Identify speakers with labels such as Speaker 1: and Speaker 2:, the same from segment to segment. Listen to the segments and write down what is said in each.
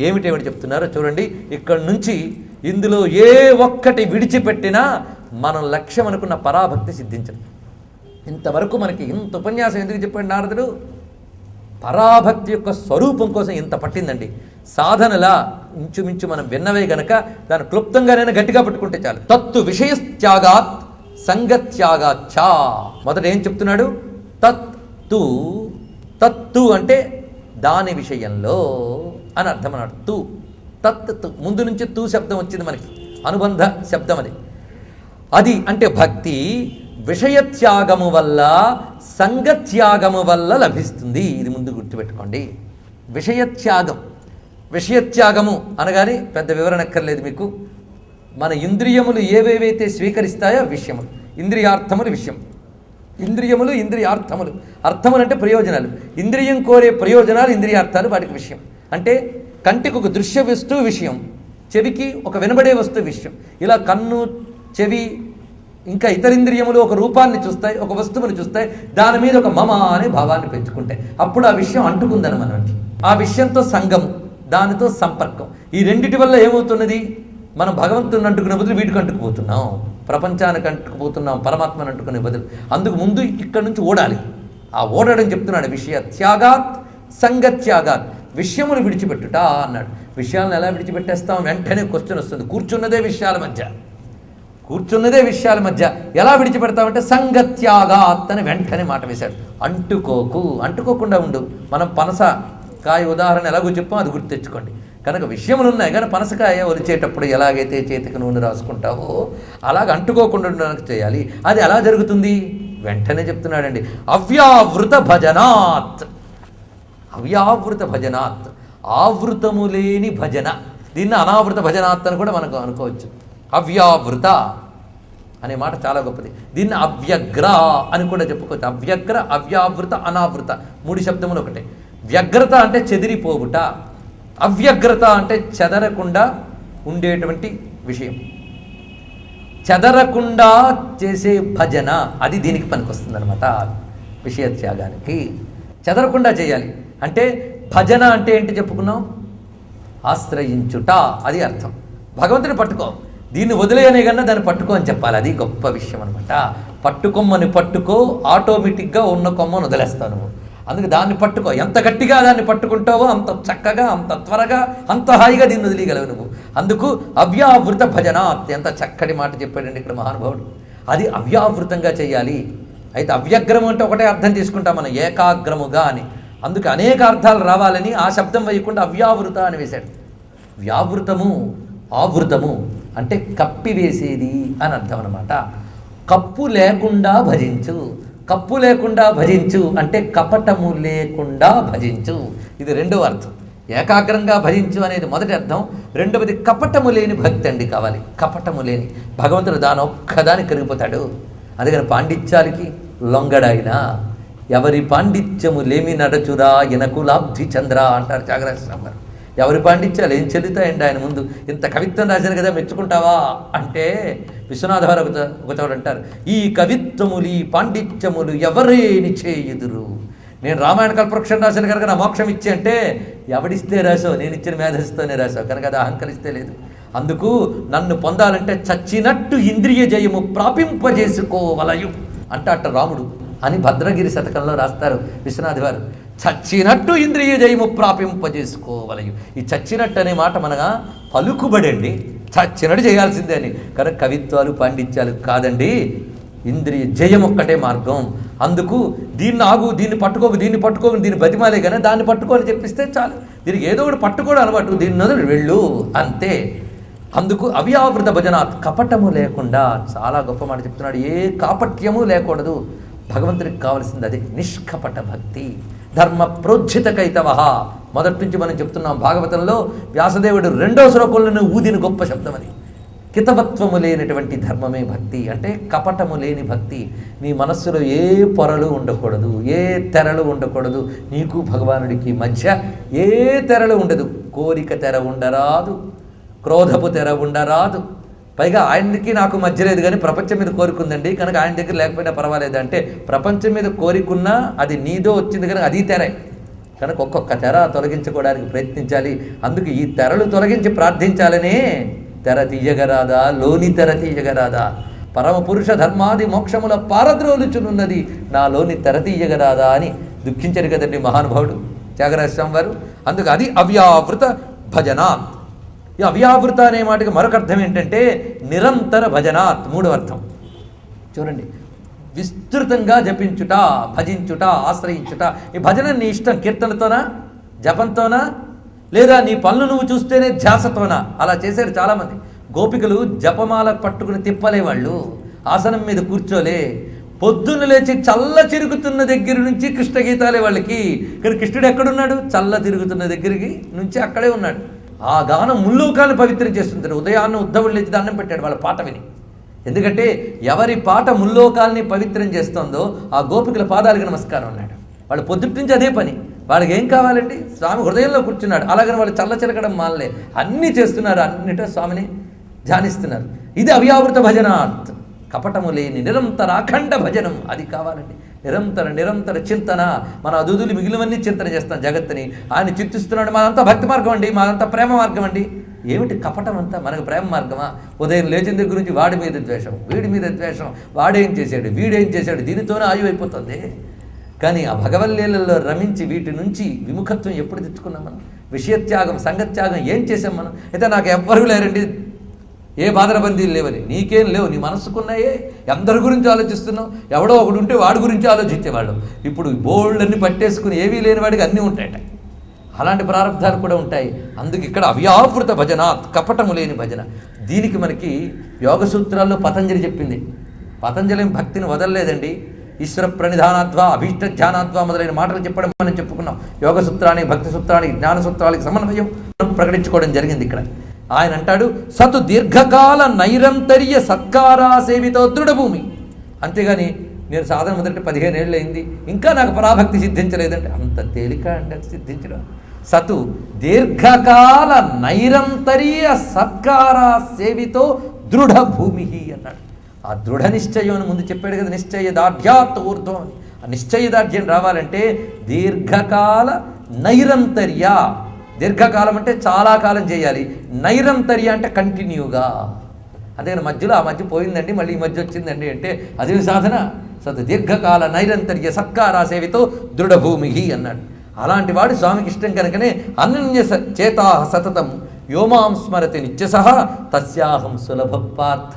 Speaker 1: ఏమిటేమిటి చెప్తున్నారో చూడండి. ఇక్కడి నుంచి ఇందులో ఏ ఒక్కటి విడిచిపెట్టినా మనం లక్ష్యం అనుకున్న పరాభక్తి సిద్ధించదు. ఇంతవరకు మనకి ఇంత ఉపన్యాసం ఎందుకు చెప్పాడు నారదుడు? పరాభక్తి యొక్క స్వరూపం కోసం ఇంత పట్టిందండి. సాధనలా ఇంచుమించు మనం విన్నవే గనక దాన్ని క్లుప్తంగానైనా గట్టిగా పట్టుకుంటే చాలు. తత్తు విషయత్యాగాత్ సంగత్యాగాచ్చా. మొదట ఏం చెప్తున్నాడు? తత్తు అంటే దాని విషయంలో అని అర్థం అన్నాడు. తత్ ముందు నుంచి తూ శబ్దం వచ్చింది మనకి, అనుబంధ శబ్దం అది. అది అంటే భక్తి విషయత్యాగము వల్ల సంగత్యాగము వల్ల లభిస్తుంది. ఇది ముందు గుర్తుపెట్టుకోండి. విషయత్యాగము అనగానే పెద్ద వివరణ అక్కర్లేదు మీకు. మన ఇంద్రియములు ఏవేవైతే స్వీకరిస్తాయో విషయములు, ఇంద్రియార్థములు విషయం. ఇంద్రియములు ఇంద్రియార్థములు, అర్థములు అంటే ప్రయోజనాలు. ఇంద్రియం కోరే ప్రయోజనాలు ఇంద్రియార్థాలు, వాటికి విషయం. అంటే కంటికి ఒక దృశ్య వస్తువు విషయం, చెవికి ఒక వినబడే వస్తువు విషయం. ఇలా కన్ను, చెవి, ఇంకా ఇతర ఇంద్రియములు ఒక రూపాన్ని చూస్తాయి, ఒక వస్తువుని చూస్తాయి, దాని మీద ఒక మమ అనే భావాన్ని పెంచుకుంటాయి. అప్పుడు ఆ విషయం అంటుకుందని మనకి. ఆ విషయంతో సంగం, దానితో సంపర్కం. ఈ రెండిటి వల్ల ఏమవుతున్నది? మనం భగవంతుని అంటుకునే బదులు వీటికి అంటుకుపోతున్నాం, ప్రపంచానికి అంటుకుపోతున్నాం, పరమాత్మను అంటుకునే బదులు. అందుకు ముందు ఇక్కడి నుంచి ఓడాలి. ఆ ఓడడం చెప్తున్నాడు. విషయ త్యాగాత్ సంగత్యాగాత్. విషయములు విడిచిపెట్టుట అన్నాడు. విషయాలను ఎలా విడిచిపెట్టేస్తాం? వెంటనే క్వశ్చన్ వస్తుంది. కూర్చున్నదే విషయాల మధ్య ఎలా విడిచిపెడతామంటే సంగత్యాగాత్ అని వెంటనే మాట వేశాడు. అంటుకోకుండా ఉండు. మనం పనసకాయ ఉదాహరణ ఎలాగో చెప్పాం, అది గుర్తు తెచ్చుకోండి. కనుక విషయములు ఉన్నాయి, కానీ పనసకాయ ఒలిచేటప్పుడు ఎలాగైతే చేతికి నూనె రాసుకుంటావో అలాగ అంటుకోకుండా చేయాలి. అది ఎలా జరుగుతుంది? వెంటనే చెప్తున్నాడండి. అవ్యావృత భజనాత్. ఆవృతము లేని భజన. దీన్ని అనావృత భజనాత్ అని కూడా మనకు అనుకోవచ్చు. అవ్యావృత అనే మాట చాలా గొప్పది. దీన్ని అవ్యగ్ర అని కూడా చెప్పుకోవచ్చు. అవ్యగ్ర, అవ్యావృత, అనావృత, 3 శబ్దములు ఒకటే. వ్యగ్రత అంటే చెదిరిపోవుట, అవ్యగ్రత అంటే చెదరకుండా ఉండేటువంటి విషయం. చెదరకుండా చేసే భజన అది దీనికి పనికొస్తుంది అనమాట. విషయత్యాగానికి చెదరకుండా చేయాలి. అంటే భజన అంటే ఏంటి చెప్పుకున్నాం? ఆశ్రయించుట, అది అర్థం. భగవంతుని పట్టుకో, దీన్ని వదిలేయనే కన్నా దాన్ని పట్టుకో అని చెప్పాలి. అది గొప్ప విషయం అనమాట. పట్టుకొమ్మని పట్టుకో, ఆటోమేటిక్గా ఉన్న కొమ్మను వదిలేస్తాను. అందుకే దాన్ని పట్టుకో. ఎంత గట్టిగా దాన్ని పట్టుకుంటావో అంత చక్కగా, అంత త్వరగా, అంత హాయిగా దీన్ని వదిలేయగలవు నువ్వు. అందుకు అవ్యావృత భజన. ఎంత చక్కటి మాట చెప్పాడండి ఇక్కడ మహానుభావుడు. అది అవ్యావృతంగా చేయాలి. అయితే అవ్యగ్రము అంటే ఒకటే అర్థం తీసుకుంటాం మనం, ఏకాగ్రముగా అని. అందుకే అనేక అర్థాలు రావాలని ఆ శబ్దం వేయకుండా అవ్యావృత అని వేశాడు. వ్యావృతము, ఆవృతము అంటే కప్పివేసేది అని అర్థం అనమాట. కప్పు లేకుండా భజించు అంటే కపటము లేకుండా భజించు. ఇది రెండవ అర్థం. ఏకాగ్రంగా భజించు అనేది మొదటి అర్థం. రెండవది కపటము లేని భక్తి అండి కావాలి. కపటము లేని భగవంతుడు దాని ఒక్కదానికి కరిగిపోతాడు. అందుకని పాండిత్యాలకి లొంగడాయినా ఎవరి పాండిత్యము లేమి నడచురా ఎనకులాబ్ధి చంద్ర అంటారు త్యాగరాజ స్వామి గారు. ఎవరి పాండిత్యాలు ఏం చెల్లుతాయండి ఆయన ముందు? ఇంత కవిత్వం రాశారు కదా, మెచ్చుకుంటావా అంటే విశ్వనాథ వారు ఒక చోట అంటారు, ఈ కవిత్వములు ఈ పాండిత్యములు ఎవరేని చేయుదురు. నేను రామాయణ కల్పవృక్షం రాశాను కనుక నా మోక్షం ఇచ్చి అంటే ఎవడిస్తే రాసావు? నేను ఇచ్చిన మేధస్సుతోనే రాసావు కనుక అది అహంకరిస్తే లేదు. అందుకు నన్ను పొందాలంటే చచ్చినట్టు ఇంద్రియ జయము ప్రాపింపజేసుకోవలయు అంట అట్ట రాముడు అని భద్రగిరి శతకంలో రాస్తారు విశ్వనాథ్ వారు. చచ్చినట్టు ఇంద్రియ జయము ప్రాపింపజేసుకోవలయు. ఈ చచ్చినట్టు అనే మాట మనగా పలుకుబడండి, చచ్చినట్టు చేయాల్సిందే అని. కనుక కవిత్వాలు పాండిత్యాలు కాదండి, ఇంద్రియ జయం ఒక్కటే మార్గం. అందుకు దీన్ని పట్టుకోకు దీన్ని బతిమాలే కానీ దాన్ని పట్టుకోని చెప్పిస్తే చాలు. దీనికి ఏదో ఒకటి పట్టుకోవడం అలవాటు, దీన్ని నదులు వెళ్ళు అంతే. అందుకు అవ్యావృత భజనాత్, కపటము లేకుండా. చాలా గొప్ప మాట చెప్తున్నాడు. ఏ కాపట్యము లేకూడదు. భగవంతుడికి కావలసింది అదే, నిష్కపట భక్తి. ధర్మ ప్రోజ్జిత కైతవ. మొదటి నుంచి మనం చెప్తున్నాం భాగవతంలో వ్యాసదేవుడు 2వ శ్లోకంలోనే ఊదిన గొప్ప శబ్దం అది. కితవత్వము లేనటువంటి ధర్మమే భక్తి అంటే కపటము లేని భక్తి. నీ మనస్సులో ఏ పొరలు ఉండకూడదు, ఏ తెరలు ఉండకూడదు. నీకు భగవానుడికి మధ్య ఏ తెరలు ఉండదు. కోరిక తెర ఉండరాదు, క్రోధపు తెర ఉండరాదు. పైగా ఆయనకి నాకు మధ్య లేదు కానీ ప్రపంచం మీద కోరికుందండి కనుక ఆయన దగ్గర లేకపోయినా పర్వాలేదు అంటే, ప్రపంచం మీద కోరికున్నా అది నీదో వచ్చింది కనుక అది తెరే. కనుక ఒక్కొక్క తెర తొలగించుకోవడానికి ప్రయత్నించాలి. అందుకు ఈ తెరలు తొలగించి ప్రార్థించాలనే తెర తీయగరాదా, లోని తెర తీయగరాదా, పరమపురుష ధర్మాది మోక్షముల పారద్రోలుచునున్నది నాలోని తెర తీయగరాదా అని దుఃఖించరు కదండి మహానుభావుడు త్యాగరాజస్వామి వారు. అందుకు అది అవ్యావృత భజనాత్. ఈ అవ్యావృత అనే మాటకి మరొక అర్థం ఏంటంటే నిరంతర భజనాత్. మూడవ అర్థం చూడండి, విస్తృతంగా జపించుట, భజించుట, ఆశ్రయించుట. ఈ భజన నీ ఇష్టం, కీర్తనతోనా, జపంతోనా, లేదా నీ పనులు నువ్వు చూస్తేనే ధ్యాసతోనా? అలా చేశారు చాలామంది. గోపికలు జపమాల పట్టుకుని తిప్పలేవాళ్ళు, ఆసనం మీద కూర్చోలే, పొద్దున్న లేచి చల్ల తిరుగుతున్న దగ్గర నుంచి కృష్ణ గీతాలే వాళ్ళకి. ఇక్కడ కృష్ణుడు ఎక్కడున్నాడు? చల్ల తిరుగుతున్న దగ్గరికి నుంచి అక్కడే ఉన్నాడు. ఆ గానం ముల్లోకాలను పవిత్రం చేస్తుంది. ఉదయాన్న ఉద్ధవుడు లేచి దండం పెట్టాడు వాళ్ళ పాట విని. ఎందుకంటే ఎవరి పాట ముల్లోకాలని పవిత్రం చేస్తుందో ఆ గోపికల పాదాలకు నమస్కారం అన్నాడు. వాళ్ళు పొద్దుటి నుంచి అదే పని. వాళ్ళకి ఏం కావాలండి? స్వామి హృదయంలో కూర్చున్నాడు. అలాగని వాళ్ళు చల్ల చిరకడం మానలే, అన్నీ చేస్తున్నారు, అన్నిటో స్వామిని ధ్యానిస్తున్నారు. ఇది అవ్యావృత భజనాత్. కపటము లేని నిరంతర అఖండ భజనం అది కావాలండి. నిరంతర చింతన. మన అదుదులు మిగిలినవన్నీ చింతన చేస్తాం జగత్తుని. ఆయన చింతిస్తున్నాడు. మాదంతా భక్తి మార్గం అండి, మాదంతా ప్రేమ మార్గం అండి. ఏమిటి కపటం అంతా? మనకు ప్రేమ మార్గమా? ఉదయం లేచిన దగ్గర నుంచి వాడి మీద ద్వేషం, వీడి మీద ద్వేషం, వాడేం చేశాడు, వీడేం చేశాడు, దీనితోనే ఆయువు అయిపోతుంది. కానీ ఆ భగవల్లీలలో రమించి వీటి నుంచి విముఖత్వం ఎప్పుడు తెచ్చుకున్నాం మనం? విషయత్యాగం, సంగత్యాగం ఏం చేసాం మనం? అయితే నాకు ఎవ్వరూ లేరండి, ఏ బాధరబందీలు లేవని. నీకేం లేవు, నీ మనసుకున్నాయే. అందరి గురించి ఆలోచిస్తున్నావు. ఎవడో ఒకడు ఉంటే వాడి గురించి ఆలోచించేవాళ్ళు. ఇప్పుడు బోల్డ్ని పట్టేసుకుని ఏవీ లేని వాడికి అన్నీ ఉంటాయట. అలాంటి ప్రారంధాలు కూడా ఉంటాయి. అందుకు ఇక్కడ అవ్యావృత భజన, కపటము లేని భజన. దీనికి మనకి యోగ సూత్రాల్లో పతంజలి చెప్పింది. పతంజలి భక్తిని వదలలేదండి. ఈశ్వర ప్రణిధానాద్వా, అభీష్ట ధ్యానాద్వా మొదలైన మాటలు చెప్పడం మనం చెప్పుకున్నాం. యోగ సూత్రానికి, భక్తి సూత్రానికి, జ్ఞాన సూత్రాలకి సమన్వయం ప్రకటించుకోవడం జరిగింది ఇక్కడ. ఆయన అంటాడు, సతు దీర్ఘకాల నైరంతర్య సత్కారా సేవితో దృఢభూమి. అంతేగాని నేను సాధన మొదటి 15 ఏళ్ళు అయింది, ఇంకా నాకు పరాభక్తి సిద్ధించలేదంటే అంత తేలిక అంటే సిద్ధించడం. సతు దీర్ఘకాల నైరంతర్య సత్కారా సేవితో దృఢభూమి అన్నాడు. ఆ దృఢ నిశ్చయం అని ముందు చెప్పాడు కదా, నిశ్చయదార్ఢ్యాత్ ఊర్ధ్వం అని. ఆ నిశ్చయదార్ఢ్యం రావాలంటే దీర్ఘకాల నైరంతర్య. దీర్ఘకాలం అంటే చాలా కాలం చేయాలి, నైరంతర్య అంటే కంటిన్యూగా. అదే మధ్యలో ఆ మధ్య పోయిందండి, మళ్ళీ ఈ మధ్య వచ్చిందండి అంటే అదే సాధన. సత్ దీర్ఘకాల నైరంతర్య సత్కారా సేవితో దృఢభూమి అన్నాడు. అలాంటి వాడు స్వామికి ఇష్టం కనుకనే అనన్య చేతా సతతం యోమాం స్మరతి నిత్యసహ తస్యాహం సులభ పార్థ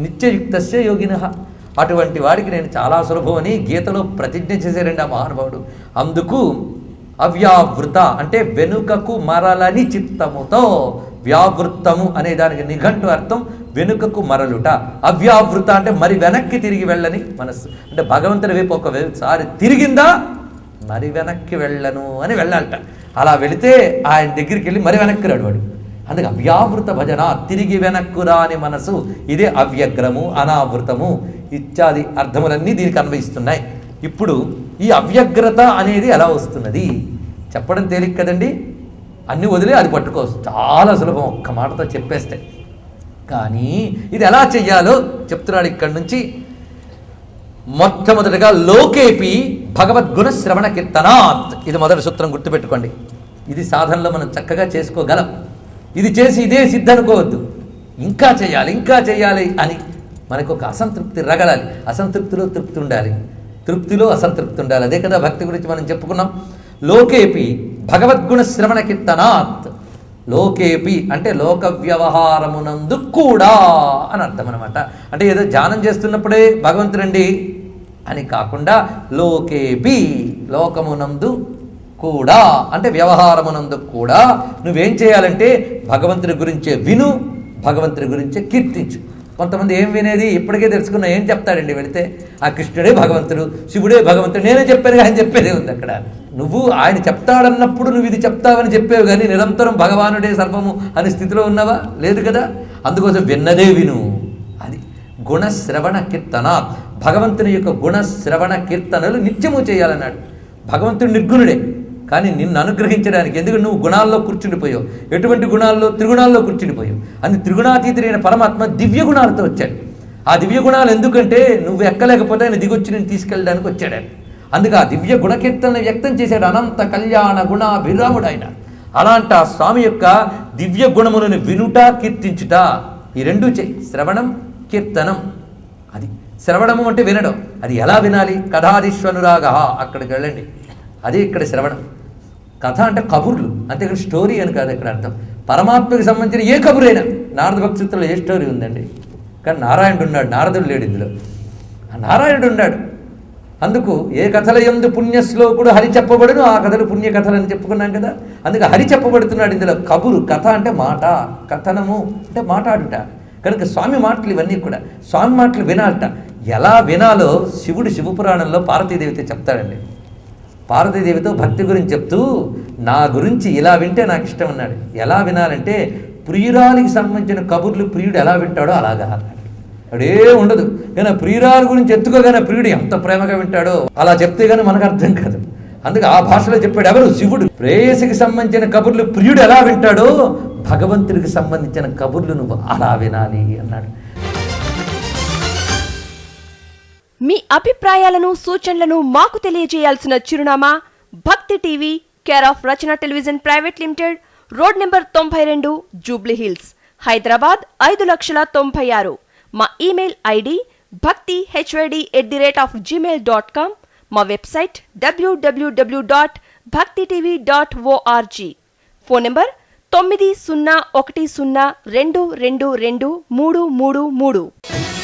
Speaker 1: నిత్యయుక్తస్య యోగినః. అటువంటి వాడికి నేను చాలా సులభం అని గీతలో ప్రతిజ్ఞ చేశారండి ఆ మహానుభావుడు. అందుకు అవ్యావృత అంటే వెనుకకు మరలని చిత్తముతో. వ్యావృత్తము అనే దానికి నిఘంటు అర్థం వెనుకకు మరలుట. అవ్యావృత అంటే మరి వెనక్కి తిరిగి వెళ్ళని మనస్సు. అంటే భగవంతుని వైపు ఒకసారి తిరిగిందా మరి వెనక్కి వెళ్ళను అని వెళ్ళాలట. అలా వెళితే ఆయన దగ్గరికి వెళ్ళి మరి వెనక్కి రాడు. అందుకే అవ్యావృత భజన, తిరిగి వెనక్కు రాని మనసు. ఇదే అవ్యగ్రము, అనావృతము ఇత్యాది అర్థములన్నీ దీనికి అన్వయిస్తున్నాయి. ఇప్పుడు ఈ అవ్యగ్రత అనేది ఎలా వస్తున్నది చెప్పడం తేలిక కదండి. అన్నీ వదిలే అది పట్టుకోవచ్చు, చాలా సులభం, ఒక్క మాటతో చెప్పేస్తే. కానీ ఇది ఎలా చెయ్యాలో చెప్తున్నాడు ఇక్కడి నుంచి. మొట్టమొదటిగా లోకేపి భగవద్గుణ శ్రవణ కీర్తనాత్. ఇది మొదటి సూత్రం, గుర్తుపెట్టుకోండి. ఇది సాధనలో మనం చక్కగా చేసుకోగలం. ఇది చేసి ఇదే సిద్ధి అనుకోవద్దు, ఇంకా చేయాలి ఇంకా చేయాలి అని మనకు ఒక అసంతృప్తి రగలాలి. అసంతృప్తిలో తృప్తి ఉండాలి, తృప్తిలో అసంతృప్తి ఉండాలి. అదే కదా భక్తి గురించి మనం చెప్పుకున్నాం. లోకేపి భగవద్గుణ శ్రవణ కీర్తనాత్. లోకేపి అంటే లోక వ్యవహారమునందు కూడా అని అర్థం అనమాట. అంటే ఏదో ధ్యానం చేస్తున్నప్పుడే భగవంతుడండి అని కాకుండా లోకేపి లోకమునందు కూడా అంటే వ్యవహారమునందు కూడా నువ్వేం చేయాలంటే భగవంతుడి గురించే విను, భగవంతుడి గురించే కీర్తించు. కొంతమంది ఏం వినేది ఇప్పటికే తెలుసుకున్నా, ఏం చెప్తాడండి వెళితే ఆ కృష్ణుడే భగవంతుడు, శివుడే భగవంతుడు, నేనే చెప్పాను ఆయన చెప్పేదే ఉంది అక్కడ. నువ్వు ఆయన చెప్తాడన్నప్పుడు నువ్వు ఇది చెప్తావని చెప్పేవు, కానీ నిరంతరం భగవానుడే సర్వము అనే స్థితిలో ఉన్నావా? లేదు కదా. అందుకోసం విన్నదే విను. అది గుణశ్రవణ కీర్తన. భగవంతుని యొక్క గుణశ్రవణ కీర్తనలు నిత్యము చేయాలన్నాడు. భగవంతుడు నిర్గుణుడే, కానీ నిన్ను అనుగ్రహించడానికి, ఎందుకంటే నువ్వు గుణాల్లో కూర్చుండిపోయావు. ఎటువంటి గుణాల్లో? త్రిగుణాల్లో కూర్చుండిపోయావు. అని త్రిగుణాతీతుడైన పరమాత్మ దివ్య గుణాలతో వచ్చాడు. ఆ దివ్య గుణాలు ఎందుకంటే నువ్వు ఎక్కలేకపోతే ఆయన దిగొచ్చి నేను తీసుకెళ్ళడానికి వచ్చాడు. అందుకే ఆ దివ్య గుణకీర్తనలు వ్యక్తం చేశాడు. అనంత కళ్యాణ గుణాభిరాముడు ఆయన. అలాంటి ఆ స్వామి యొక్క దివ్య గుణములను వినుట, కీర్తించుట, ఈ రెండూ చేయి. శ్రవణం, కీర్తనం. అది శ్రవణము అంటే వినడం. అది ఎలా వినాలి? కథాదిశ్వనురాగ, అక్కడికి వెళ్ళండి. అదే ఇక్కడ శ్రవణం. కథ అంటే కబుర్లు, అంతేకాని స్టోరీ అని కాదు ఇక్కడ అర్థం. పరమాత్మకి సంబంధించిన ఏ కబురైనా, నారద భక్తిలో ఏ స్టోరీ ఉందండి? కానీ నారాయణుడు ఉన్నాడు, నారదుడు లేడు ఇందులో. ఆ నారాయణుడు ఉన్నాడు. అందుకు ఏ కథల యందు పుణ్యశ్లోకుడు హరి చెప్పబడును, ఆ కథలు పుణ్య కథలు అని చెప్పుకున్నాం కదా. అందుకు హరి చెప్పబడుతున్నాడు ఇందులో. కబురు, కథ అంటే మాట, కథనము అంటే మాట్లాడుట. కనుక స్వామి మాటలు ఇవన్నీ కూడా. స్వామి మాటలు వినాలట. ఎలా వినాలో శివుడు శివపురాణంలో పార్వతీదేవితో చెప్తాడండి. పార్వతీదేవితో భక్తి గురించి చెప్తూ, నా గురించి ఇలా వింటే నాకు ఇష్టం అన్నాడు. ఎలా వినాలంటే, ప్రియురాలికి సంబంధించిన కబుర్లు ప్రియుడు ఎలా వింటాడో అలాగా అన్నాడు. అడే ఉండదు. కానీ ప్రియురాలు గురించి ఎత్తుకోగానే ప్రియుడు ఎంత ప్రేమగా వింటాడో అలా చెప్తే కానీ మనకు అర్థం కాదు. అందుకే ఆ భాషలో చెప్పాడు ఎవరు? శివుడు. ప్రేయసికి సంబంధించిన కబుర్లు ప్రియుడు ఎలా వింటాడో, భగవంతుడికి సంబంధించిన కబుర్లు నువ్వు అలా వినాలి అన్నాడు.
Speaker 2: మీ అభిప్రాయాలను, సూచనలను మాకు తెలియజేయాల్సిన చిరునామా భక్తి TV, care of Rachana television private limited, road number 92, Jubilee hills, Hyderabad 5,96,000. మా ఇమెయిల్ ఐడి bhaktihyd@gmail.com. మా వెబ్సైట్ www.bhaktitv.org. Phone number 901012223333.